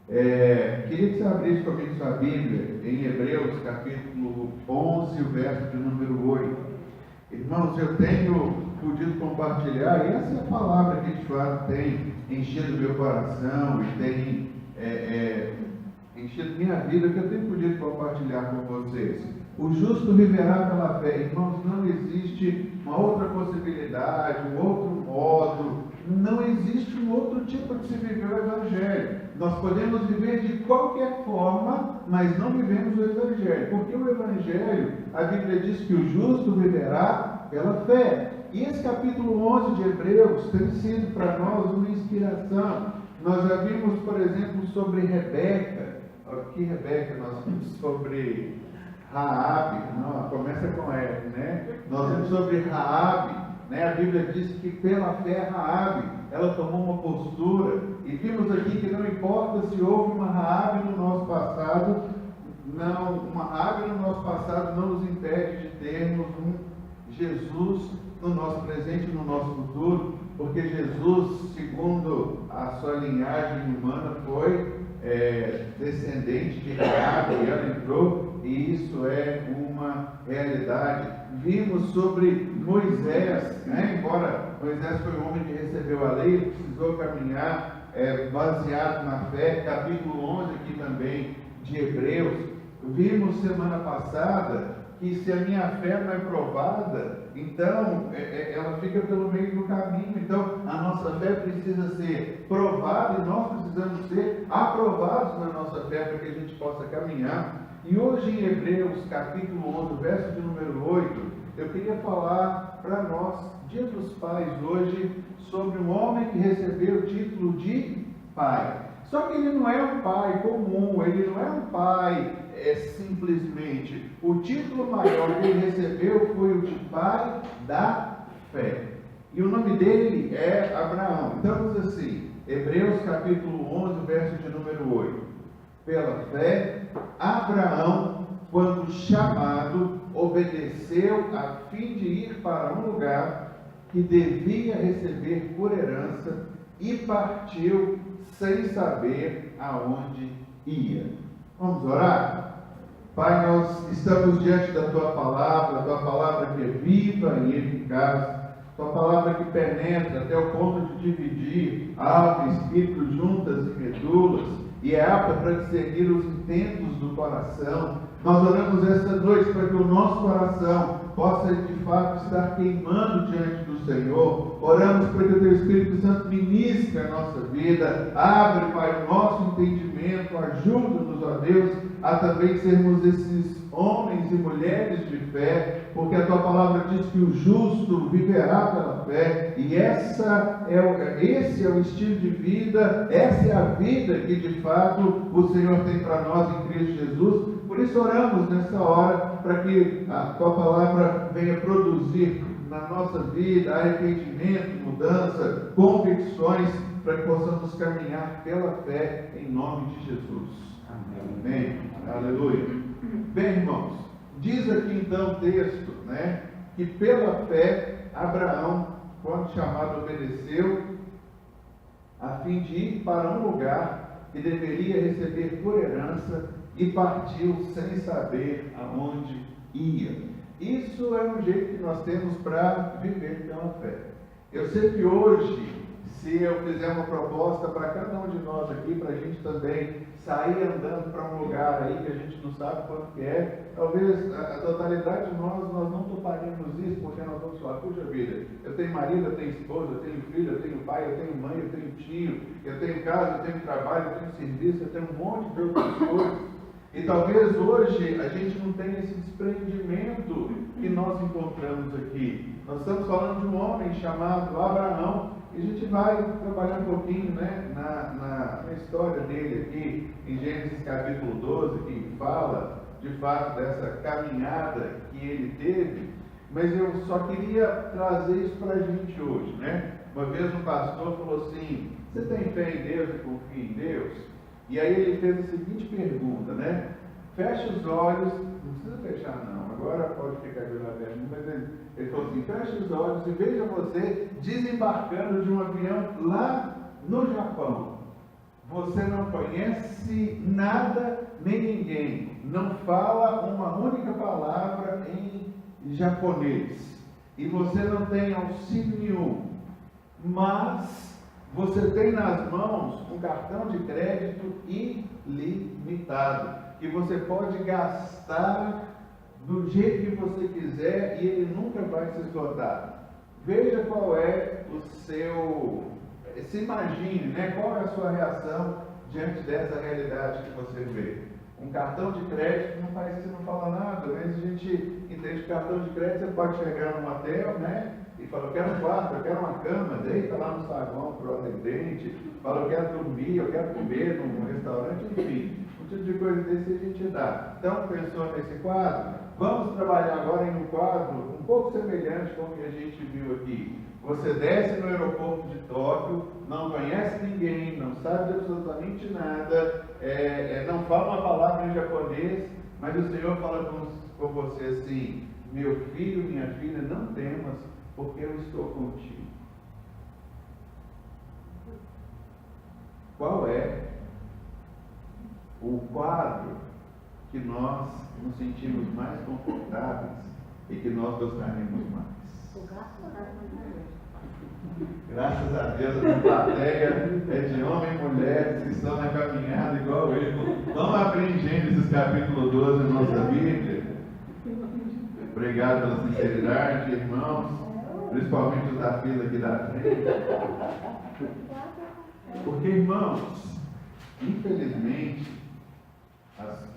Queria que você abrisse comigo sua Bíblia em Hebreus, capítulo 11, o verso de número 8. Irmãos, eu tenho podido compartilhar, e essa é a palavra que de fato tem enchido meu coração e tem enchido minha vida, que eu tenho podido compartilhar com vocês. O justo viverá pela fé. Irmãos, não existe uma outra possibilidade, um outro modo, não existe um outro tipo de se viver o Evangelho. Nós podemos viver de qualquer forma, mas não vivemos o Evangelho. Porque o Evangelho, a Bíblia diz que o justo viverá pela fé. E esse capítulo 11 de Hebreus tem sido para nós uma inspiração. Nós já vimos, por exemplo, sobre Rebeca. Aqui Rebeca, nós vimos sobre Raabe, não, começa com R, né? Nós vimos sobre Raabe, né? A Bíblia diz que pela fé Raabe, ela tomou uma postura, e vimos aqui que não importa se houve uma Raabe no nosso passado, uma Raabe no nosso passado não nos impede de termos um Jesus no nosso presente e no nosso futuro, porque Jesus, segundo a sua linhagem humana, foi descendente de Raabe, e ela entrou, e isso é uma realidade. Vimos sobre Moisés, né? Embora Moisés foi um homem que recebeu a lei, ele precisou caminhar baseado na fé. Capítulo 11 aqui também de Hebreus. Vimos semana passada que se a minha fé não é provada, então ela fica pelo meio do caminho. Então a nossa fé precisa ser provada e nós precisamos ser aprovados na nossa fé para que a gente possa caminhar. E hoje em Hebreus capítulo 11, verso de número 8, eu queria falar para nós, Dia dos Pais hoje, sobre um homem que recebeu o título de pai. Só que ele não é um pai comum, ele não é um pai simplesmente. O título maior que ele recebeu foi o de pai da fé. E o nome dele é Abraão. Então diz assim, Hebreus capítulo 11, verso de número 8. Pela fé, Abraão, quando chamado, obedeceu a fim de ir para um lugar que devia receber por herança e partiu sem saber aonde ia. Vamos orar? Pai, nós estamos diante da Tua palavra que é viva e eficaz, Tua palavra que penetra até o ponto de dividir alma e espírito, juntas e medulas, e é apta para discernir os intentos do coração. Nós oramos esta noite para que o nosso coração possa de fato estar queimando diante do Senhor. Oramos para que o Teu Espírito Santo ministre a nossa vida. Abre, Pai, o nosso entendimento. Ajuda-nos, ó Deus, a também sermos esses homens e mulheres de fé, porque a Tua palavra diz que o justo viverá pela fé, e esse é o estilo de vida, essa é a vida que de fato o Senhor tem para nós em Cristo Jesus. Por isso oramos nessa hora, para que a Tua palavra venha produzir na nossa vida arrependimento, mudança, convicções, para que possamos caminhar pela fé em nome de Jesus. Amém. Aleluia. Bem, irmãos, diz aqui então o texto, né, que pela fé Abraão, quando chamado, obedeceu a fim de ir para um lugar que deveria receber por herança e partiu sem saber aonde ia. Isso é um jeito que nós temos para viver pela fé. Eu sei que hoje, se eu fizer uma proposta para cada um de nós aqui, para a gente também sair andando para um lugar aí que a gente não sabe quanto que é, talvez a totalidade de nós não toparíamos isso, porque nós vamos falar, puxa vida, eu tenho marido, eu tenho esposa, eu tenho filho, eu tenho pai, eu tenho mãe, eu tenho tio, eu tenho casa, eu tenho trabalho, eu tenho serviço, eu tenho um monte de outras coisas. E talvez hoje a gente não tenha esse desprendimento que nós encontramos aqui. Nós estamos falando de um homem chamado Abraão, e a gente vai trabalhar um pouquinho, né, na história dele aqui, em Gênesis capítulo 12, que fala de fato dessa caminhada que ele teve. Mas eu só queria trazer isso para a gente hoje, né? Uma vez um pastor falou assim: você tem fé em Deus e confia em Deus? E aí ele fez a seguinte pergunta, né? Fecha os olhos, não precisa fechar não, agora pode ficar de olho aberto, mas ele falou assim: fecha os olhos e veja você desembarcando de um avião lá no Japão. você não conhece nada nem ninguém, não fala uma única palavra em japonês, e você não tem auxílio nenhum, mas você tem nas mãos um cartão de crédito ilimitado, que você pode gastar do jeito que você quiser e ele nunca vai se esgotar. Veja qual é o seu... Se imagine, né? Qual é a sua reação diante dessa realidade que você vê. Um cartão de crédito não faz isso, não fala nada, mas a gente entende que cartão de crédito você pode chegar num hotel, né? E fala, eu quero um quarto, eu quero uma cama, deita lá no saguão para o atendente, fala, eu quero dormir, eu quero comer num restaurante, enfim, um tipo de coisa desse a gente dá. Então, pensou nesse quadro? Vamos trabalhar agora em um quadro um pouco semelhante com o que a gente viu aqui. Você desce no aeroporto de Tóquio, não conhece ninguém, não sabe de absolutamente nada, não fala uma palavra em japonês, mas o Senhor fala com você assim, meu filho, minha filha, não temas, porque eu estou contigo. Qual é o quadro que nós nos sentimos mais confortáveis e que nós gostaríamos mais? Graças a Deus, a plateia é de homens e mulheres que estão na caminhada igual eu. Vamos abrir em Gênesis capítulo 12 na nossa Bíblia. Obrigado pela sinceridade, irmãos, principalmente os da fila aqui da frente. Porque, irmãos, infelizmente,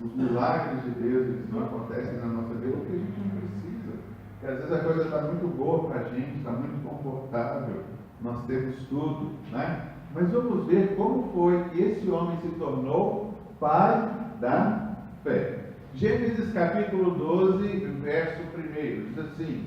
os milagres de Deus eles não acontecem na nossa vida porque a gente não precisa. Porque às vezes a coisa está muito boa para a gente, está muito confortável, nós temos tudo, né? Mas vamos ver como foi que esse homem se tornou pai da fé. Gênesis capítulo 12, verso 1, diz assim: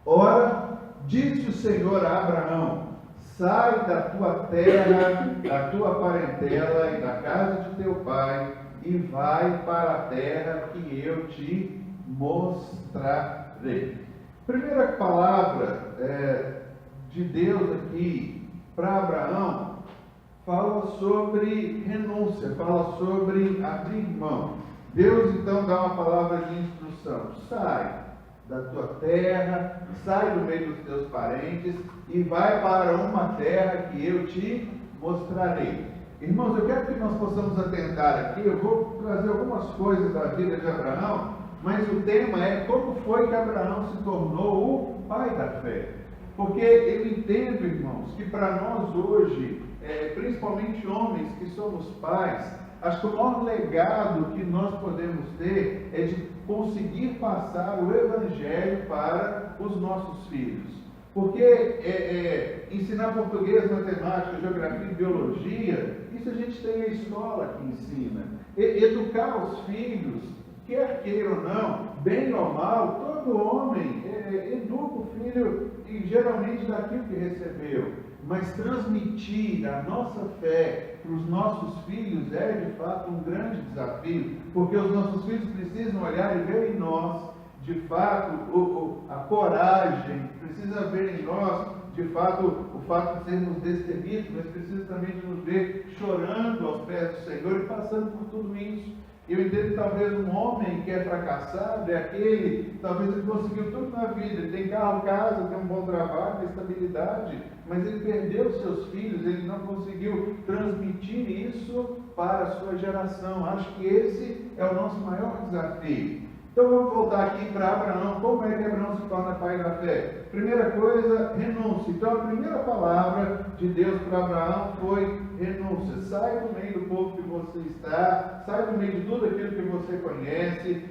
Ora, disse o Senhor a Abraão, sai da tua terra, da tua parentela e da casa de teu pai, e vai para a terra que eu te mostrarei. Primeira palavra de Deus aqui para Abraão fala sobre renúncia, fala sobre abrir mão. Deus então dá uma palavra de instrução: sai da tua terra, sai do meio dos teus parentes e vai para uma terra que eu te mostrarei. Irmãos, eu quero que nós possamos atentar aqui, eu vou trazer algumas coisas da vida de Abraão, mas o tema é como foi que Abraão se tornou o pai da fé. Porque eu entendo, irmãos, que para nós hoje, principalmente homens que somos pais, acho que o maior legado que nós podemos ter é de conseguir passar o Evangelho para os nossos filhos. Porque ensinar português, matemática, geografia e biologia, isso a gente tem a escola que ensina. Educar os filhos, quer queira ou não, bem ou mal, todo homem educa o filho e geralmente daquilo que recebeu. Mas transmitir a nossa fé para os nossos filhos é de fato um grande desafio, porque os nossos filhos precisam olhar e ver em nós de fato a coragem, precisa ver em nós de fato o fato de sermos destemidos, mas precisa também de nos ver chorando aos pés do Senhor e passando por tudo isso. Eu entendo que talvez um homem que é fracassado é aquele, talvez ele conseguiu tudo na vida, ele tem carro, casa, tem um bom trabalho, tem estabilidade, mas ele perdeu os seus filhos, ele não conseguiu transmitir isso para a sua geração. Acho que esse é o nosso maior desafio. Então vamos voltar aqui para Abraão. Como é que Abraão se torna pai da fé? Primeira coisa, renúncia. Então a primeira palavra de Deus para Abraão foi renúncia. Sai do meio do povo que você está, sai do meio de tudo aquilo que você conhece,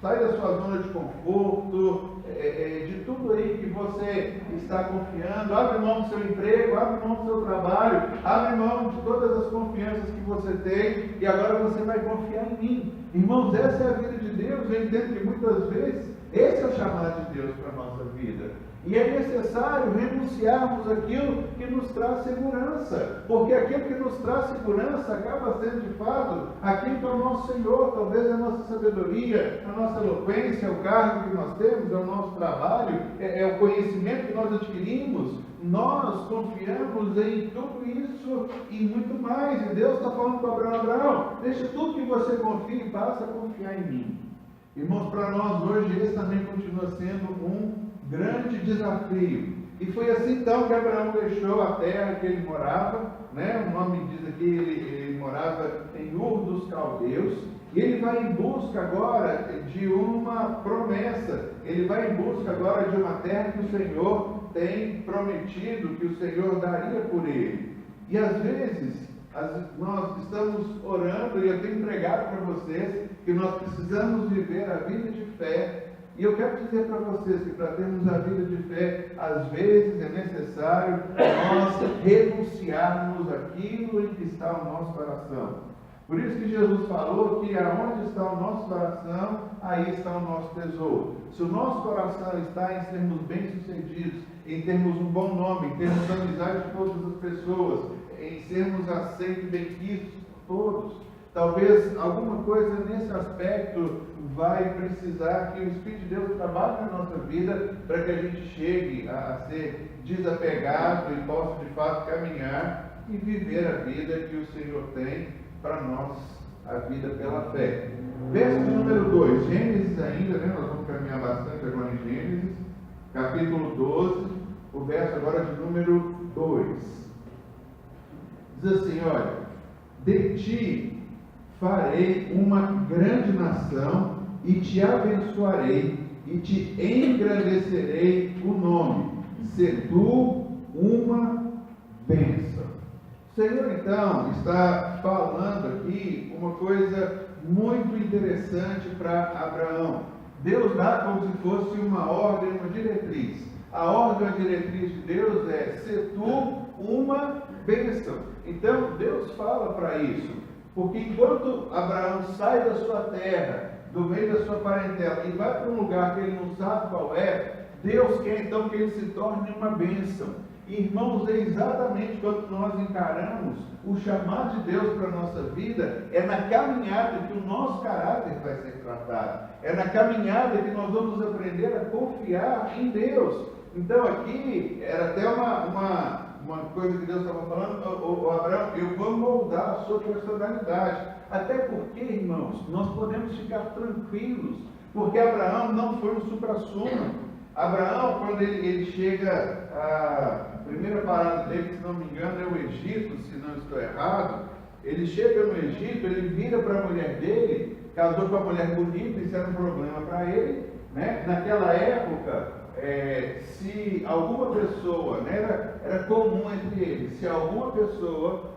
sai da sua zona de conforto, de tudo aí que você está confiando. Abre mão do seu emprego, abre mão do seu trabalho, abre mão de todas as confianças que você tem e agora você vai confiar em mim. Irmãos, essa é a vida de Deus. Eu entendo que muitas vezes esse é o chamado de Deus para a nossa vida. E é necessário renunciarmos aquilo que nos traz segurança, porque aquilo que nos traz segurança acaba sendo de fato aquilo que é o nosso Senhor, talvez a nossa sabedoria, a nossa eloquência, o cargo que nós temos, é o nosso trabalho, é o conhecimento que nós adquirimos, nós confiamos em tudo isso e muito mais. E Deus está falando para Abraão: Abraão, deixa tudo que você confia e passa a confiar em mim. Irmãos, para nós hoje esse também continua sendo um grande desafio. E foi assim então que Abraão deixou a terra que ele morava, né? O nome diz aqui, ele morava em Ur dos Caldeus, e ele vai em busca agora de uma promessa, ele vai em busca agora de uma terra que o Senhor tem prometido, que o Senhor daria por ele. E às vezes, nós estamos orando, e eu tenho pregado para vocês que nós precisamos viver a vida de fé. E eu quero dizer para vocês que para termos a vida de fé, às vezes é necessário nós renunciarmos aquilo em que está o nosso coração. Por isso que Jesus falou que aonde está o nosso coração, aí está o nosso tesouro. Se o nosso coração está em sermos bem-sucedidos, em termos um bom nome, em termos amizade de todas as pessoas, em sermos aceitos e bem-quistos por todos, talvez alguma coisa nesse aspecto vai precisar que o Espírito de Deus trabalhe na nossa vida para que a gente chegue a ser desapegado e possa de fato caminhar e viver a vida que o Senhor tem para nós, a vida pela fé. Verso de número 2, Gênesis ainda, né? Nós vamos caminhar bastante agora em Gênesis, capítulo 12, o verso agora de número 2. Diz assim, olha: de ti farei uma grande nação, e te abençoarei, e te engrandecerei o nome, se tu uma bênção. O Senhor então está falando aqui uma coisa muito interessante para Abraão. Deus dá como se fosse uma ordem, uma diretriz. A ordem, a diretriz de Deus é: se tu uma bênção. Então Deus fala para isso, porque enquanto Abraão sai da sua terra, do meio da sua parentela, e vai para um lugar que ele não sabe qual é, Deus quer então que ele se torne uma bênção. Irmãos, é exatamente quando nós encaramos o chamado de Deus para a nossa vida, é na caminhada que o nosso caráter vai ser tratado, é na caminhada que nós vamos aprender a confiar em Deus. Então aqui, era até uma coisa que Deus estava falando: Abraão, eu vou moldar a sua personalidade. Até porque, irmãos, nós podemos ficar tranquilos, porque Abraão não foi um suprassumo. Abraão, quando ele chega, a primeira parada dele, se não me engano, é o Egito, se não estou errado. Ele chega no Egito, ele vira para a mulher dele, casou com a mulher bonita, isso era um problema para ele, né? Naquela época, se alguma pessoa, né, era comum entre eles, se alguma pessoa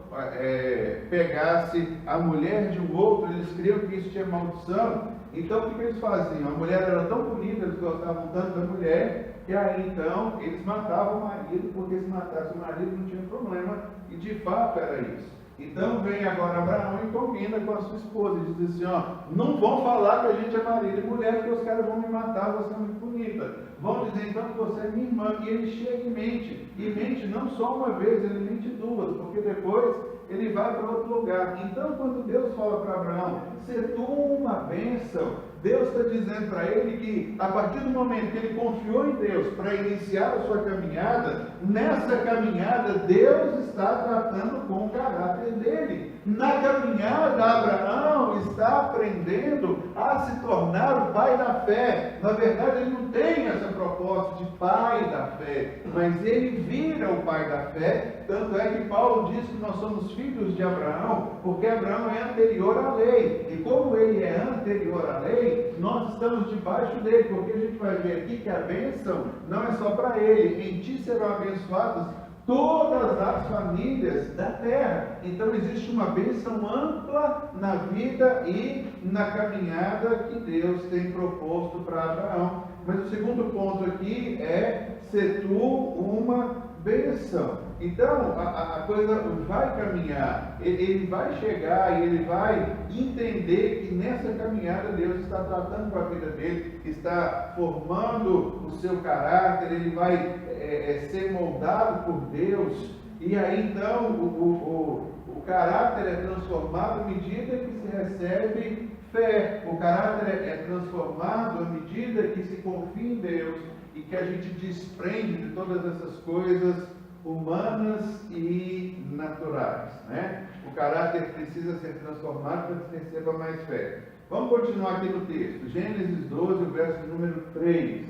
pegasse a mulher de um outro, eles criam que isso tinha maldição. Então o que eles faziam? A mulher era tão bonita, eles gostavam tanto da mulher, que aí então eles matavam o marido, porque se matasse o marido não tinha problema, e de fato era isso. Então vem agora Abraão e combina com a sua esposa, e diz assim: ó, não vão falar que a gente é marido e mulher, porque os caras vão me matar, você é muito bonita. Vão dizer então que você é minha irmã. E ele chega e mente não só uma vez, ele mente duas, porque depois ele vai para outro lugar. Então quando Deus fala para Abraão: se tu uma bênção, Deus está dizendo para ele que a partir do momento que ele confiou em Deus para iniciar a sua caminhada, nessa caminhada Deus está tratando com o caráter dele. Na caminhada, Abraão está aprendendo a se tornar o pai da fé. Na verdade, ele não tem essa proposta de pai da fé, mas ele vira o pai da fé. Tanto é que Paulo diz que nós somos filhos de Abraão, porque Abraão é anterior à lei. E como ele é anterior à lei, nós estamos debaixo dele, porque a gente vai ver aqui que a bênção não é só para ele. Em ti serão abençoadas todas as famílias da terra. Então existe uma bênção ampla na vida e na caminhada que Deus tem proposto para Abraão. Mas o segundo ponto aqui é: ser tu uma bênção. Então a coisa vai caminhar, ele vai chegar e ele vai entender que nessa caminhada Deus está tratando com a vida dele, está formando o seu caráter, ele vai ser moldado por Deus. E aí então o caráter é transformado à medida que se recebe fé, o caráter é transformado à medida que se confia em Deus e que a gente desprende de todas essas coisas humanas e naturais, né? O caráter precisa ser transformado para que se receba mais fé. Vamos continuar aqui no texto. Gênesis 12, o verso número 3.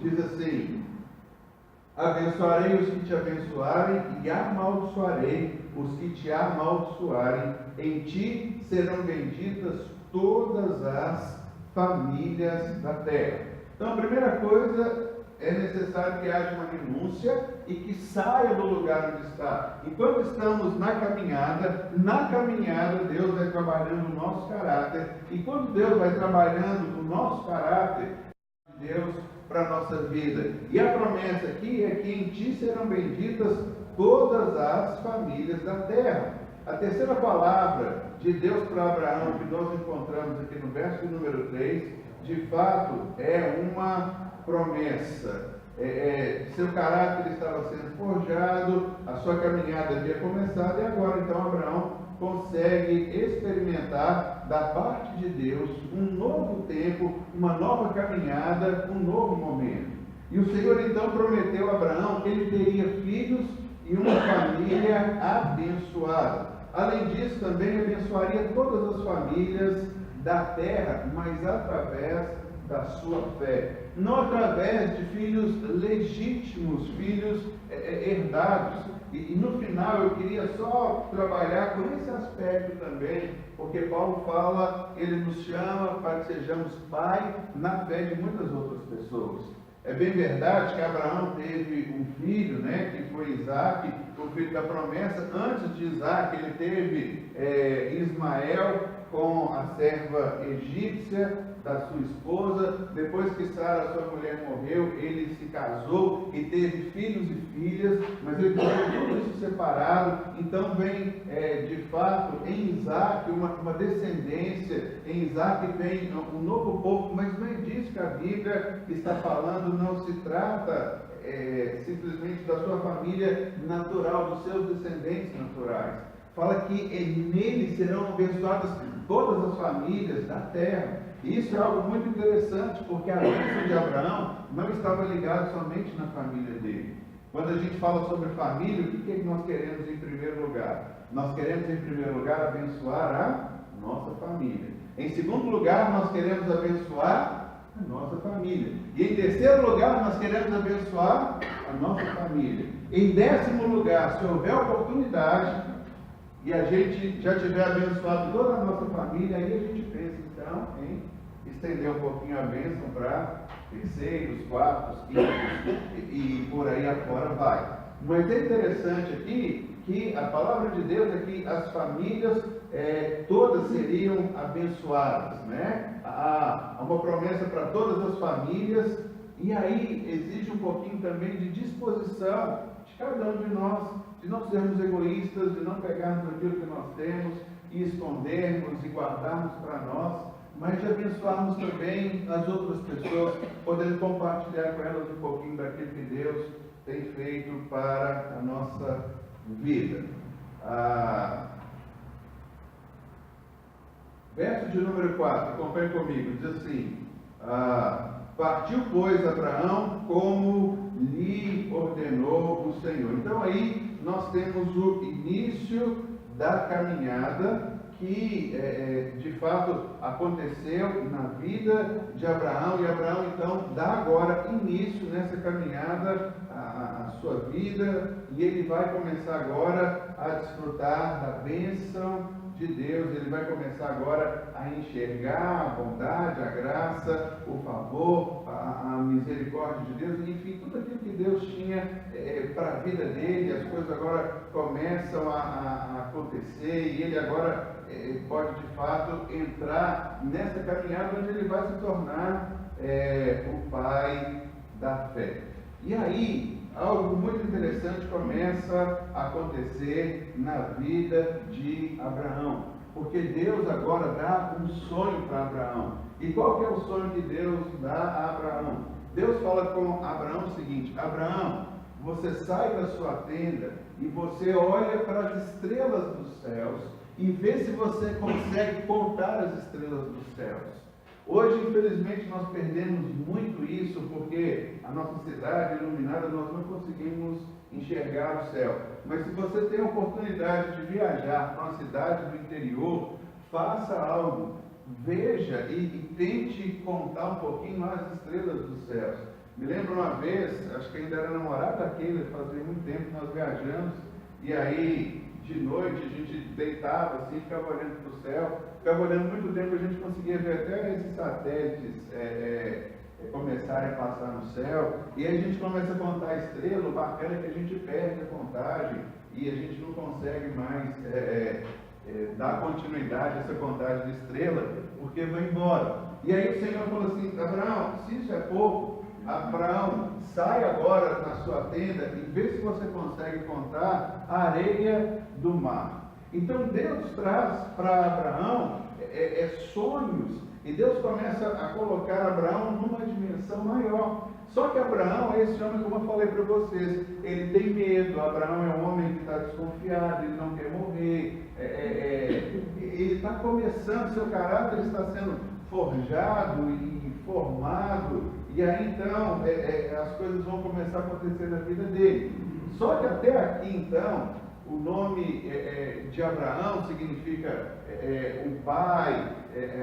Diz assim: abençoarei os que te abençoarem e amaldiçoarei os que te amaldiçoarem. Em ti serão benditas todas as famílias da terra. Então, a primeira coisa, é necessário que haja uma renúncia e que saia do lugar onde está. Enquanto estamos na caminhada, Deus vai trabalhando o nosso caráter. E quando Deus vai trabalhando o nosso caráter, Deus para a nossa vida. E a promessa aqui é que em ti serão benditas todas as famílias da terra. A terceira palavra de Deus para Abraão, que nós encontramos aqui no verso número 3, de fato é uma promessa. Seu caráter estava sendo forjado, a sua caminhada havia começado, e agora então Abraão consegue experimentar da parte de Deus um novo tempo, uma nova caminhada, um novo momento. E o Senhor então prometeu a Abraão que ele teria filhos e uma família abençoada. Além disso, também abençoaria todas as famílias da terra, mas através da sua fé. Não através de filhos legítimos, filhos herdados. E no final eu queria só trabalhar com esse aspecto também, porque Paulo fala, ele nos chama para que sejamos pai na fé de muitas outras pessoas. É bem verdade que Abraão teve um filho, né, que foi Isaac, o filho da promessa. Antes de Isaac, ele teve Ismael com a serva egípcia da sua esposa. Depois que Sara, sua mulher, morreu, ele se casou e teve filhos e filhas, mas ele teve tudo isso separado. Então vem, de fato, em Isaac uma descendência. Em Isaac vem um novo povo, mas não é disso que a Bíblia está falando. Não se trata simplesmente da sua família natural, dos seus descendentes naturais. Fala que nele serão abençoadas todas as famílias da terra. E isso é algo muito interessante, porque a bênção de Abraão não estava ligada somente na família dele. Quando a gente fala sobre família, o que é que nós queremos em primeiro lugar? Nós queremos em primeiro lugar abençoar a nossa família. Em segundo lugar, nós queremos abençoar a nossa família. E em terceiro lugar, nós queremos abençoar a nossa família. Em décimo lugar, se houver oportunidade e a gente já tiver abençoado toda a nossa família, aí a gente pensa então em estender um pouquinho a bênção para terceiros, quartos, quintos e por aí afora vai. Mas é interessante aqui que a palavra de Deus é que as famílias todas seriam abençoadas, né? Há uma promessa para todas as famílias, e aí exige um pouquinho também de disposição de cada um de não sermos egoístas, de não pegarmos aquilo que nós temos e escondermos e guardarmos para nós, mas de abençoarmos também as outras pessoas, podendo compartilhar com elas um pouquinho daquilo que Deus tem feito para a nossa vida. Verso de número 4, acompanhe comigo, diz assim: partiu, pois, Abraão como lhe ordenou o Senhor. Então aí nós temos o início da caminhada que de fato aconteceu na vida de Abraão, e Abraão então dá agora início nessa caminhada à sua vida, e ele vai começar agora a desfrutar da bênção de Deus. Ele vai começar agora a enxergar a bondade, a graça, o favor, a misericórdia de Deus, enfim, tudo aquilo que Deus tinha para a vida dele. As coisas agora começam a acontecer, e ele agora pode de fato entrar nessa caminhada onde ele vai se tornar o pai da fé. E aí algo muito interessante começa a acontecer na vida de Abraão, porque Deus agora dá um sonho para Abraão. E qual que é o sonho que Deus dá a Abraão? Deus fala com Abraão o seguinte: Abraão, você sai da sua tenda e você olha para as estrelas dos céus e vê se você consegue contar as estrelas dos céus. Hoje, infelizmente, nós perdemos muito isso porque a nossa cidade iluminada nós não conseguimos enxergar o céu. Mas se você tem a oportunidade de viajar para uma cidade do interior, faça algo, veja e tente contar um pouquinho as estrelas dos céus. Me lembro uma vez, acho que ainda era namorado daquele, fazia muito tempo que nós viajamos, e aí de noite a gente deitava assim, ficava olhando para o céu, ficava olhando muito tempo, a gente conseguia ver até esses satélites começarem a passar no céu, e aí a gente começa a contar a estrela, o bacana é que a gente perde a contagem, e a gente não consegue mais dar continuidade a essa contagem de estrela, porque vai embora. E aí o Senhor falou assim: Abraão, se isso é pouco, Abraão, sai agora na sua tenda e vê se você consegue contar a areia do mar. Então Deus traz para Abraão sonhos, e Deus começa a colocar Abraão numa dimensão maior. Só que Abraão é esse homem, como eu falei para vocês, ele tem medo. Abraão é um homem que está desconfiado, ele não quer morrer, ele está começando, seu caráter está sendo forjado e formado, e aí então as coisas vão começar a acontecer na vida dele. Só que até aqui então, o nome de Abraão significa um pai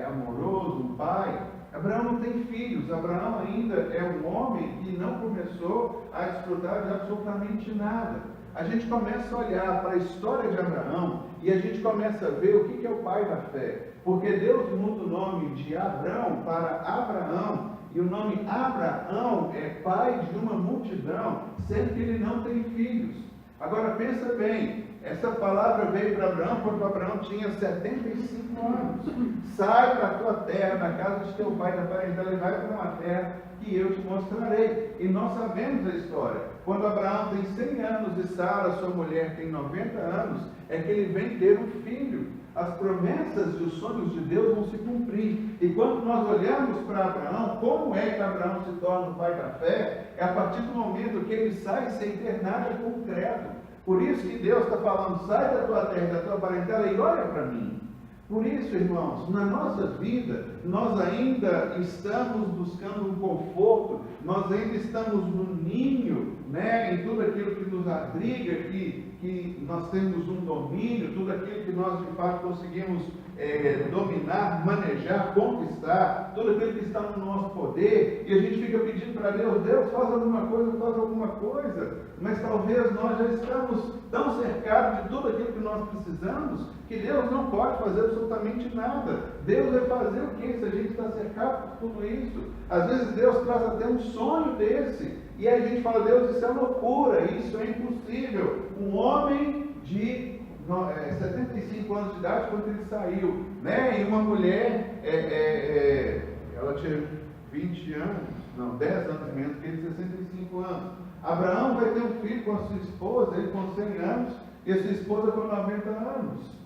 amoroso, um pai. Abraão não tem filhos, Abraão ainda é um homem que não começou a desfrutar de absolutamente nada. A gente começa a olhar para a história de Abraão e a gente começa a ver o que é o pai da fé. Porque Deus muda o nome de Abrão para Abraão, e o nome Abraão é pai de uma multidão, sendo que ele não tem filhos. Agora pensa bem, essa palavra veio para Abraão quando Abraão tinha 75 anos. Sai da tua terra, da casa de teu pai, da parentela, e vai para uma terra que eu te mostrarei. E nós sabemos a história. Quando Abraão tem 100 anos e Sara, sua mulher, tem 90 anos, é que ele vem ter um filho. As promessas e os sonhos de Deus vão se cumprir. E quando nós olhamos para Abraão, como é que Abraão se torna o pai da fé? É a partir do momento que ele sai sem ter nada concreto. Por isso que Deus está falando: sai da tua terra, da tua parentela e olha para mim. Por isso, irmãos, na nossa vida, nós ainda estamos buscando um conforto, nós ainda estamos no ninho, em tudo aquilo que nos abriga, que nós temos um domínio, tudo aquilo que nós de fato conseguimos dominar, manejar, conquistar, tudo aquilo que está no nosso poder, e a gente fica pedindo para Deus: Deus, faz alguma coisa, mas talvez nós já estamos tão cercados de tudo aquilo que nós precisamos, que Deus não pode fazer absolutamente nada. Deus vai fazer o que se a gente está cercado por tudo isso? Às vezes Deus traz até um sonho desse, e aí a gente fala: Deus, isso é loucura, isso é impossível. Um homem de 75 anos de idade, quando ele saiu, e uma mulher, ela tinha 20 anos, 10 anos menos que ele, 65 anos. Abraão vai ter um filho com a sua esposa, ele com 100 anos, e a sua esposa com 90 anos.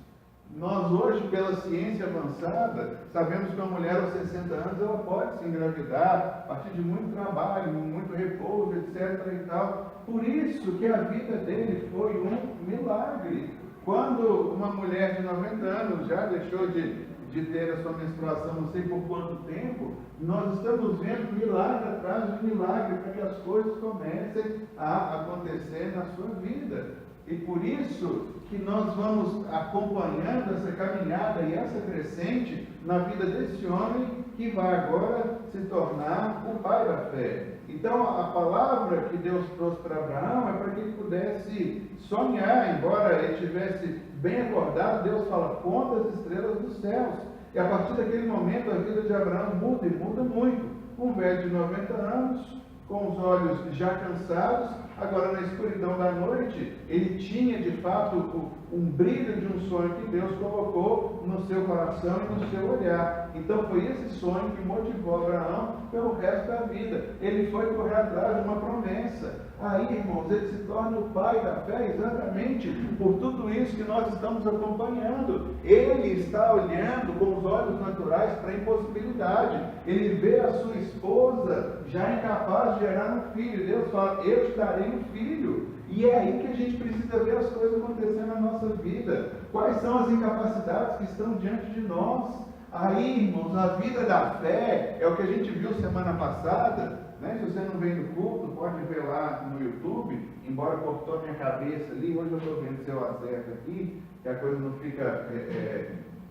Nós hoje, pela ciência avançada, sabemos que uma mulher aos 60 anos, ela pode se engravidar, a partir de muito trabalho, muito repouso, etc. e tal. Por isso que a vida dele foi um milagre. Quando uma mulher de 90 anos já deixou de ter a sua menstruação, não sei por quanto tempo, nós estamos vendo milagre atrás de milagre para que as coisas comecem a acontecer na sua vida. E por isso que nós vamos acompanhando essa caminhada e essa crescente na vida desse homem que vai agora se tornar o pai da fé. Então a palavra que Deus trouxe para Abraão é para que ele pudesse sonhar, embora ele estivesse bem acordado. Deus fala: conta as estrelas dos céus. E a partir daquele momento a vida de Abraão muda, e muda muito. Um velho de 90 anos, com os olhos já cansados, agora na escuridão da noite, ele tinha de fato um brilho de um sonho que Deus colocou no seu coração e no seu olhar. Então foi esse sonho que motivou Abraão pelo resto da vida. Ele foi correr atrás de uma promessa. Aí, irmãos, ele se torna o pai da fé exatamente por tudo isso que nós estamos acompanhando. Ele está olhando com os olhos naturais para a impossibilidade. Ele vê a sua esposa já incapaz de gerar um filho. Deus fala: eu te darei um filho. E é aí que a gente precisa ver as coisas acontecendo na nossa vida. Quais são as incapacidades que estão diante de nós? Aí, irmãos, a vida da fé é o que a gente viu semana passada, né? Se você não veio no culto, pode ver lá no YouTube, embora cortou minha cabeça ali, hoje eu estou vendo se eu acerto aqui, que a coisa não fica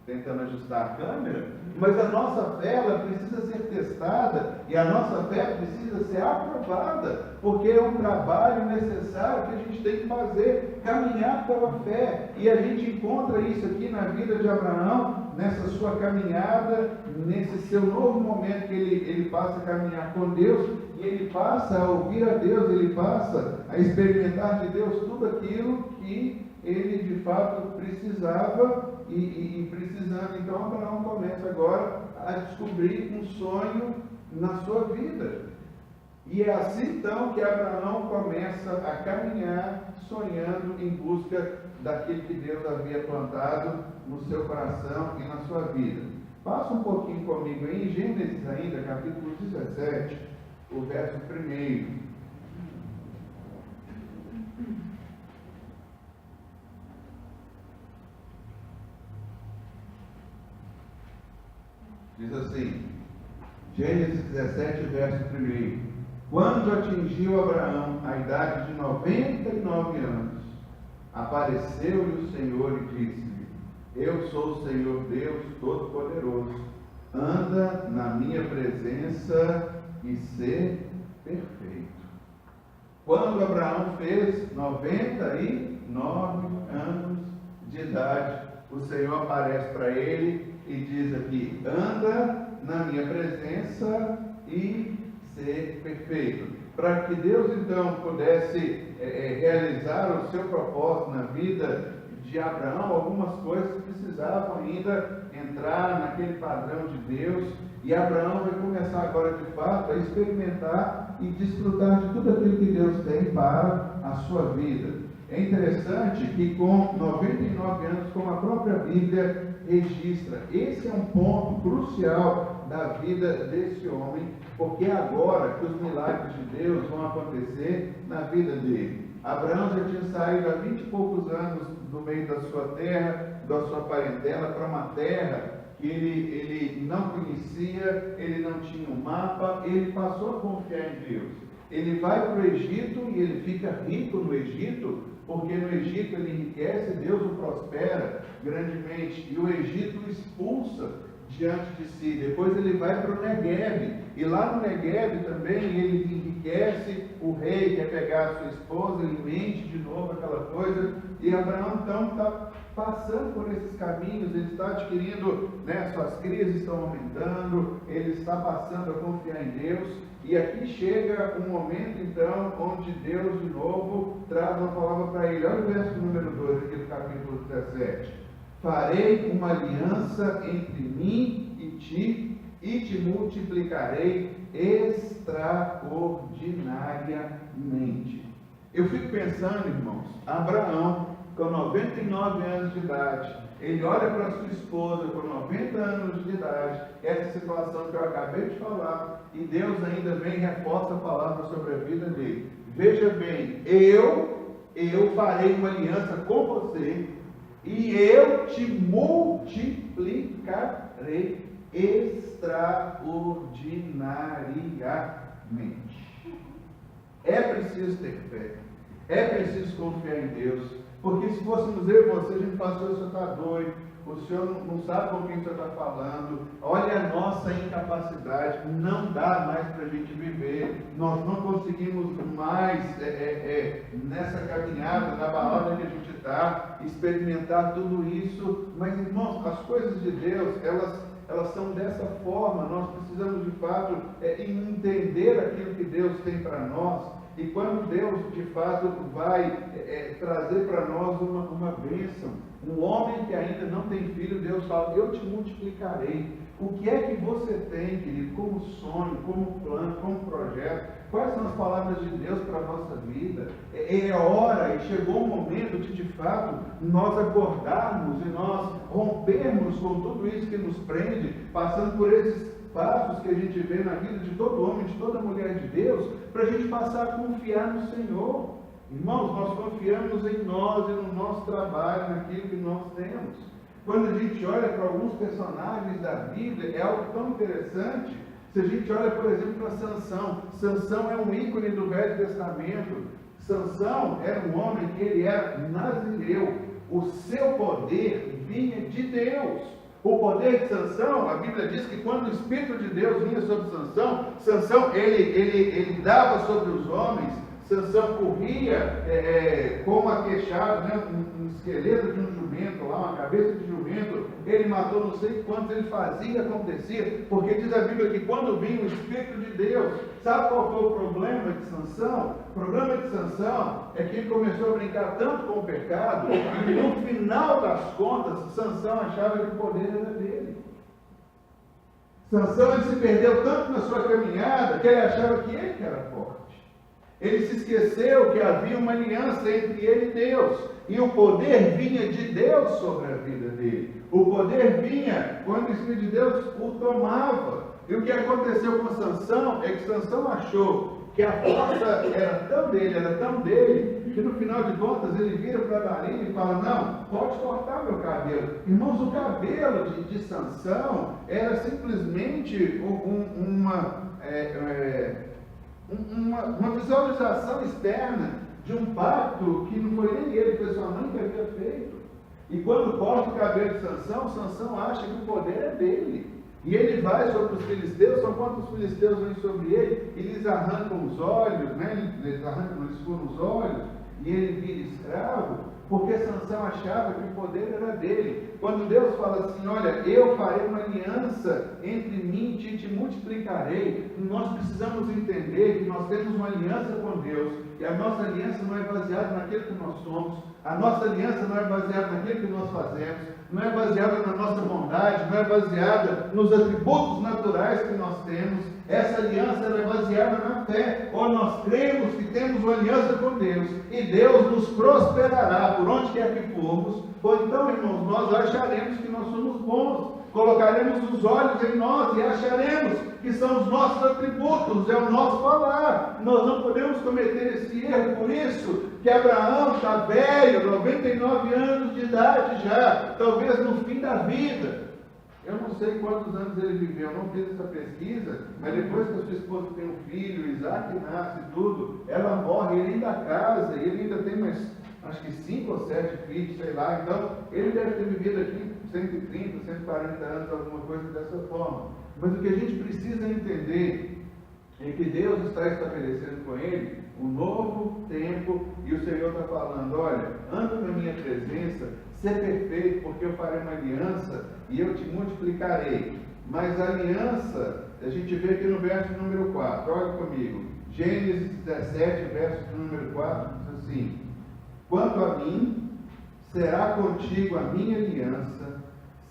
tentando ajustar a câmera, mas a nossa fé, ela precisa ser testada, e a nossa fé precisa ser aprovada, porque é um trabalho necessário que a gente tem que fazer, caminhar pela fé, e a gente encontra isso aqui na vida de Abraão, nessa sua caminhada, nesse seu novo momento que ele passa a caminhar com Deus, e ele passa a ouvir a Deus, ele passa a experimentar de Deus tudo aquilo que ele de fato precisava, e precisando. Então Abraão começa agora a descobrir um sonho na sua vida. E é assim então que Abraão começa a caminhar, sonhando em busca daquilo que Deus havia plantado no seu coração e na sua vida. Passa um pouquinho comigo aí, em Gênesis ainda, capítulo 17, o verso 1. Diz assim, Gênesis 17, verso 1. Quando atingiu Abraão a idade de 99 anos, apareceu-lhe o Senhor e disse-lhe: Eu sou o Senhor Deus Todo-Poderoso, anda na minha presença e sê perfeito. Quando Abraão fez 99 anos de idade, o Senhor aparece para ele e diz aqui: anda na minha presença e ser perfeito. Para que Deus então pudesse realizar o seu propósito na vida de Abraão, algumas coisas precisavam ainda entrar naquele padrão de Deus, e Abraão vai começar agora de fato a experimentar e desfrutar de tudo aquilo que Deus tem para a sua vida. É interessante que com 99 anos, como a própria Bíblia registra, esse é um ponto crucial da vida desse homem, porque é agora que os milagres de Deus vão acontecer na vida dele. Abraão já tinha saído há 20 e poucos anos do meio da sua terra, da sua parentela, para uma terra que ele não conhecia, ele não tinha um mapa, ele passou a confiar em Deus. Ele vai para o Egito e ele fica rico no Egito, porque no Egito ele enriquece, Deus o prospera grandemente, e o Egito o expulsa diante de si. Depois ele vai para o Negueb, e lá no Negueb também ele enriquece, o rei quer pegar a sua esposa, ele mente de novo aquela coisa, e Abraão então está passando por esses caminhos, ele está adquirindo, suas crias estão aumentando, ele está passando a confiar em Deus, e aqui chega um momento então, onde Deus de novo traz uma palavra para ele. Olha o verso número 2 aqui do capítulo 17. Farei uma aliança entre mim e te multiplicarei extraordinariamente. Eu fico pensando, irmãos, Abraão, com 99 anos de idade, ele olha para sua esposa com 90 anos de idade, essa situação que eu acabei de falar, e Deus ainda vem e reforça a palavra sobre a vida dele. Veja bem, eu farei uma aliança com você, e eu te multiplicarei extraordinariamente. É preciso ter fé, é preciso confiar em Deus, porque se fôssemos eu e você, a gente fala: o senhor está doido, o senhor não sabe com quem o senhor está falando, olha a nossa incapacidade, não dá mais para a gente viver, nós não conseguimos mais nessa caminhada, na balada que a gente está, experimentar tudo isso. Mas, irmãos, as coisas de Deus, elas são dessa forma. Nós precisamos de fato entender aquilo que Deus tem para nós. E quando Deus de fato vai trazer para nós uma bênção, um homem que ainda não tem filho, Deus fala: eu te multiplicarei. O que é que você tem, querido, como sonho, como plano, como projeto? Quais são as palavras de Deus para a nossa vida? É hora, e chegou o momento de fato, nós acordarmos e nós rompermos com tudo isso que nos prende, passando por esses passos que a gente vê na vida de todo homem, de toda mulher de Deus, para a gente passar a confiar no Senhor. Irmãos, nós confiamos em nós e no nosso trabalho, naquilo que nós temos. Quando a gente olha para alguns personagens da Bíblia, é algo tão interessante. Se a gente olha, por exemplo, para Sansão. Sansão é um ícone do Velho Testamento. Sansão era um homem que ele era nazireu. O seu poder vinha de Deus. O poder de Sansão, a Bíblia diz que quando o Espírito de Deus vinha sobre Sansão, Sansão ele dava sobre os homens. Sansão corria como aqueixado, né? Um esqueleto de um jumento lá, uma cabeça de jumento. Ele matou não sei quantos, ele fazia acontecer, porque diz a Bíblia que quando vinha o Espírito de Deus, sabe qual foi o problema de Sansão? O problema de Sansão é que ele começou a brincar tanto com o pecado, e no final das contas, Sansão achava que o poder era dele. Sansão ele se perdeu tanto na sua caminhada, que ele achava que ele era forte. Ele se esqueceu que havia uma aliança entre ele e Deus. E o poder vinha de Deus sobre a vida dele. O poder vinha quando o Espírito de Deus o tomava. E o que aconteceu com Sansão é que Sansão achou que a força era tão dele, que no final de contas ele vira para Dalila e fala: não, pode cortar meu cabelo. Irmãos, o cabelo de Sansão era simplesmente uma visualização externa de um pacto que não foi nem ele, foi sua mãe que havia feito. E quando corta o cabelo de Sansão, Sansão acha que o poder é dele. E ele vai sobre os filisteus, só quando os filisteus vêm sobre ele, eles arrancam os olhos, né? Eles furam os olhos, e ele vira escravo, porque Sansão achava que o poder era dele. Quando Deus fala assim: olha, eu farei uma aliança entre mim e ti, te multiplicarei, nós precisamos entender que nós temos uma aliança com Deus, e a nossa aliança não é baseada naquilo que nós somos, a nossa aliança não é baseada naquilo que nós fazemos, não é baseada na nossa bondade, não é baseada nos atributos naturais que nós temos. Essa aliança é baseada na fé. Ou nós cremos que temos uma aliança com Deus, e Deus nos prosperará por onde quer que formos. Ou então, irmãos, nós acharemos que nós somos bons, colocaremos os olhos em nós e acharemos que são os nossos atributos, é o nosso falar. Nós não podemos cometer esse erro. Por isso que Abraão está velho, 99 anos de idade já, talvez no fim da vida. Eu não sei quantos anos ele viveu, eu não fiz essa pesquisa, mas depois que a sua esposa tem um filho, Isaac nasce e tudo, ela morre, ele ainda casa, e ele ainda tem mais, acho que 5 ou 7 filhos, sei lá. Então, ele deve ter vivido aqui 130, 140 anos, alguma coisa dessa forma. Mas o que a gente precisa entender é que Deus está estabelecendo com ele um novo tempo, e o Senhor está falando: olha, anda na minha presença, ser perfeito, porque eu farei uma aliança e eu te multiplicarei. Mas a aliança, a gente vê aqui no verso número 4, olha comigo, Gênesis 17, verso número 4, diz assim: quanto a mim, será contigo a minha aliança,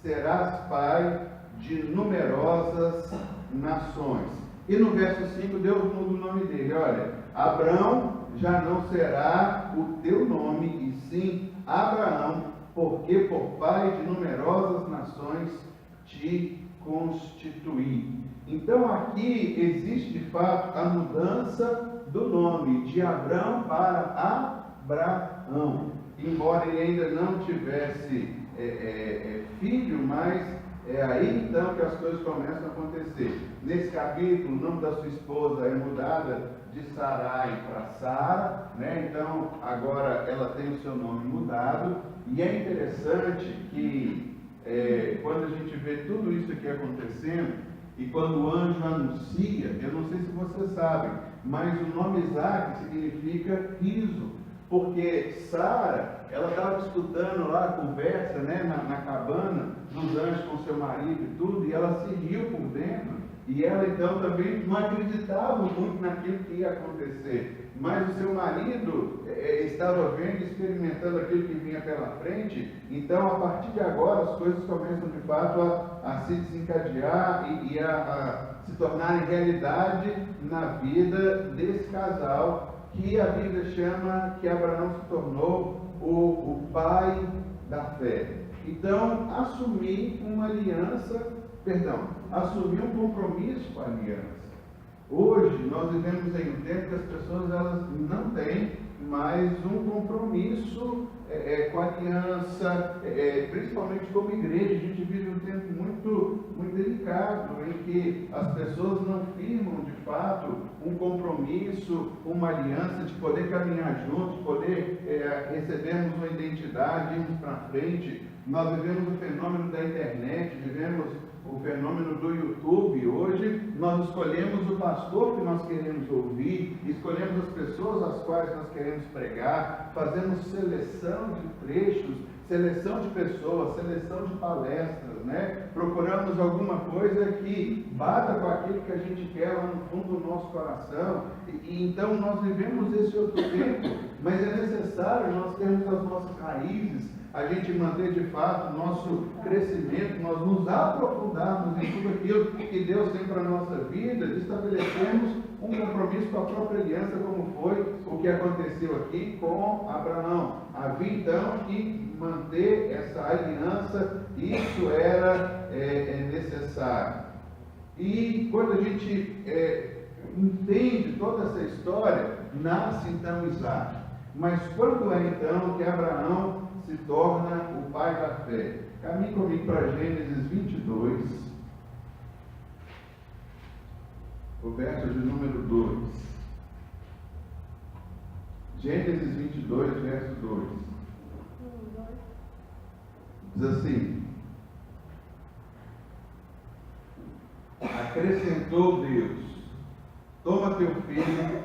serás pai de numerosas nações. E no verso 5, Deus muda o nome dele. Olha, Abrão já não será o teu nome, e sim Abraão, porque por pai de numerosas nações te constituí. Então aqui existe de fato a mudança do nome de Abrão para Abraão. Embora ele ainda não tivesse filho, mas é aí então que as coisas começam a acontecer. Nesse capítulo, o nome da sua esposa é mudada de Sarai para Sara, né? Então agora ela tem o seu nome mudado. E é interessante que quando a gente vê tudo isso aqui acontecendo, e quando o anjo anuncia, eu não sei se vocês sabem, mas o nome Isaac significa riso, porque Sara, ela estava escutando lá a conversa, né, na cabana dos anjos com seu marido e tudo, e ela se riu por dentro, e ela então também não acreditava muito naquilo que ia acontecer, mas o seu marido estava vendo e experimentando aquilo que vinha pela frente. Então, a partir de agora, as coisas começam de fato a se desencadear e a se tornarem realidade na vida desse casal, que a Bíblia chama que Abraão se tornou o pai da fé. Então, assumir um compromisso com a aliança. Hoje, nós vivemos em um tempo que as pessoas elas não têm mais um compromisso com a aliança, principalmente como igreja. A gente vive um tempo muito delicado, em que as pessoas não firmam de fato um compromisso, uma aliança de poder caminhar juntos, poder recebermos uma identidade, irmos para frente. Nós vivemos o fenômeno da internet, vivemos o fenômeno do YouTube. Hoje nós escolhemos o pastor que nós queremos ouvir, escolhemos as pessoas às quais nós queremos pregar, fazemos seleção de trechos, seleção de pessoas, seleção de palestras, né? Procuramos alguma coisa que bata com aquilo que a gente quer lá no fundo do nosso coração. E então nós vivemos esse outro tempo, mas é necessário nós termos as nossas raízes, a gente manter de fato o nosso crescimento, nós nos aprofundarmos em tudo aquilo que Deus tem para a nossa vida, de estabelecermos um compromisso com a própria aliança, como foi o que aconteceu aqui com Abraão. Havia então que manter essa aliança, isso era necessário. E quando a gente entende toda essa história, nasce então Isaac. Mas quando é então que Abraão se torna o pai da fé? Caminhe comigo para Gênesis 22, o verso de número 2. Gênesis 22, verso 2. Diz assim: acrescentou Deus: toma teu filho,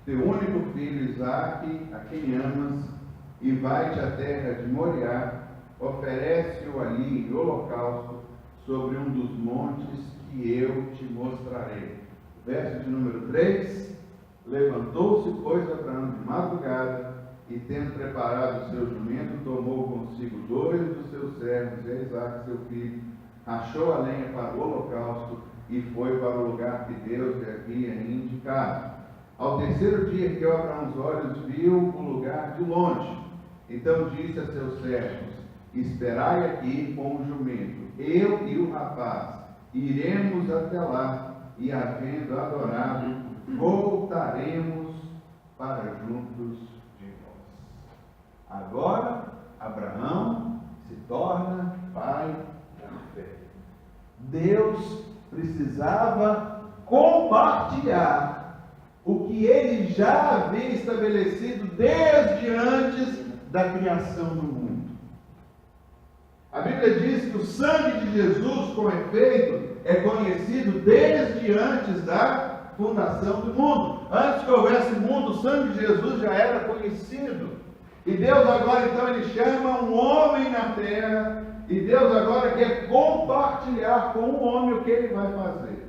teu único filho Isaque, a quem amas, e vai-te à terra de Moriá, oferece-o ali em holocausto sobre um dos montes que eu te mostrarei. Verso de número 3: levantou-se, pois, Abraão de madrugada, e tendo preparado o seu jumento, tomou consigo 2 dos seus servos e Isaque seu filho, rachou a lenha para o holocausto e foi para o lugar que Deus lhe havia indicado. Ao terceiro dia que Abraão os olhos viu o lugar de longe, então disse a seus servos: esperai aqui com o jumento, eu e o rapaz iremos até lá, e havendo adorado, voltaremos para juntos de vós. Agora Abraão se torna pai da fé. Deus precisava compartilhar o que ele já havia estabelecido desde antes da criação do mundo. A Bíblia diz que o sangue de Jesus, com efeito, é conhecido desde antes da fundação do mundo. Antes que houvesse mundo, o sangue de Jesus já era conhecido. E Deus agora então ele chama um homem na terra, e Deus agora quer compartilhar com o homem o que ele vai fazer.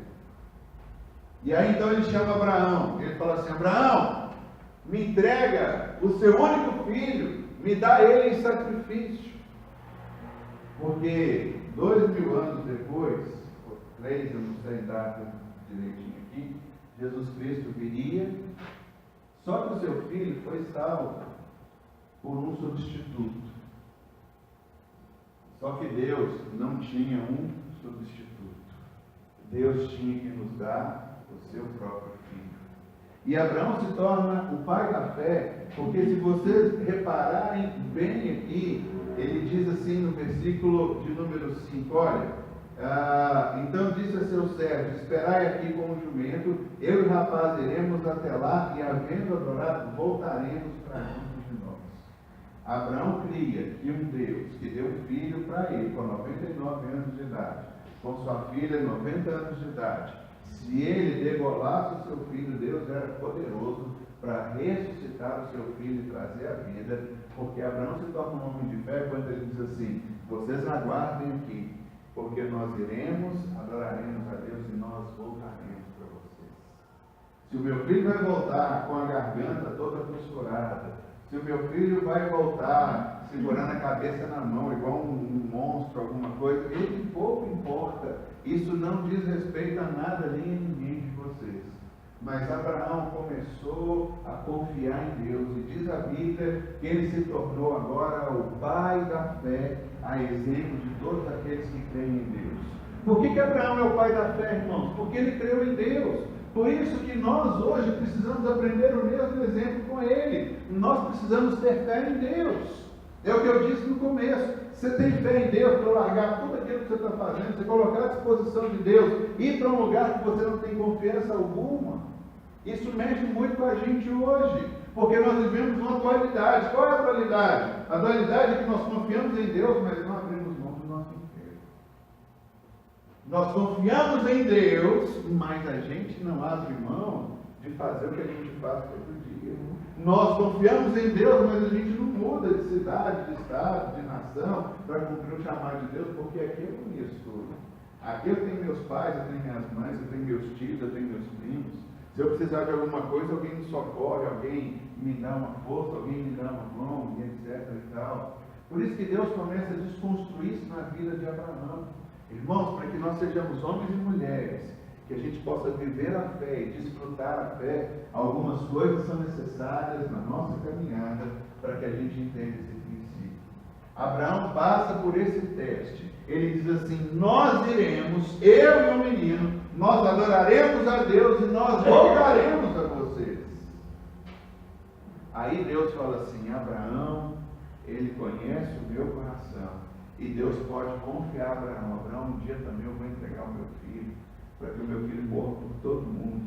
E aí então ele chama Abraão, ele fala assim: Abraão, me entrega o seu único filho, me dá ele em sacrifício. Porque 2000 anos depois, ou 3, eu não sei a data direitinho aqui, Jesus Cristo viria, só que o seu filho foi salvo por um substituto. Só que Deus não tinha um substituto. Deus tinha que nos dar o seu próprio filho. E Abraão se torna o pai da fé, porque se vocês repararem bem aqui, ele diz assim no versículo de número 5, olha, então disse a seus servos: esperai aqui com o jumento, eu e o rapaz iremos até lá, e havendo adorado, voltaremos para junto de nós. Abraão cria que um Deus que deu um filho para ele com 99 anos de idade, com sua filha 90 anos de idade, se ele degolasse o seu filho, Deus era poderoso para ressuscitar o seu filho e trazer a vida, porque Abraão se torna um homem de fé quando ele diz assim: vocês aguardem aqui, porque nós iremos, adoraremos a Deus e nós voltaremos para vocês. Se o meu filho vai voltar com a garganta toda costurada, se o meu filho vai voltar segurando a cabeça na mão, igual um monstro, alguma coisa, ele pouco importa. Isso não diz respeito a nada nem a ninguém de vocês. Mas Abraão começou a confiar em Deus, e diz a Bíblia que ele se tornou agora o pai da fé, a exemplo de todos aqueles que creem em Deus. Por que Abraão é o pai da fé, irmãos? Porque ele creu em Deus. Por isso que nós hoje precisamos aprender o mesmo exemplo com ele. Nós precisamos ter fé em Deus. É o que eu disse no começo. Você tem fé em Deus para largar tudo aquilo que você está fazendo, você colocar à disposição de Deus, ir para um lugar que você não tem confiança alguma. Isso mexe muito com a gente hoje, porque nós vivemos uma dualidade. Qual é a dualidade? A dualidade é que nós confiamos em Deus, mas não abrimos mão do nosso emprego. Nós confiamos em Deus, mas a gente não abre mão de fazer o que a gente faz todo dia. Nós confiamos em Deus, mas a gente não muda de cidade, de estado, de nação, para cumprir o chamado de Deus, porque aqui eu conheço tudo. Aqui eu tenho meus pais, eu tenho minhas mães, eu tenho meus tios, eu tenho meus primos. Se eu precisar de alguma coisa, alguém me socorre, alguém me dá uma força, alguém me dá uma mão, e etc. e tal. Por isso que Deus começa a desconstruir isso na vida de Abraão. Irmãos, para que nós sejamos homens e mulheres, que a gente possa viver a fé e desfrutar a fé, algumas coisas são necessárias na nossa caminhada para que a gente entenda esse princípio. Abraão passa por esse teste. Ele diz assim: nós iremos, eu e o menino, nós adoraremos a Deus e nós voltaremos a vocês. Aí Deus fala assim: Abraão, ele conhece o meu coração. E Deus pode confiar a Abraão: Abraão, um dia também eu vou entregar o meu filho, para que o meu filho morra por todo mundo.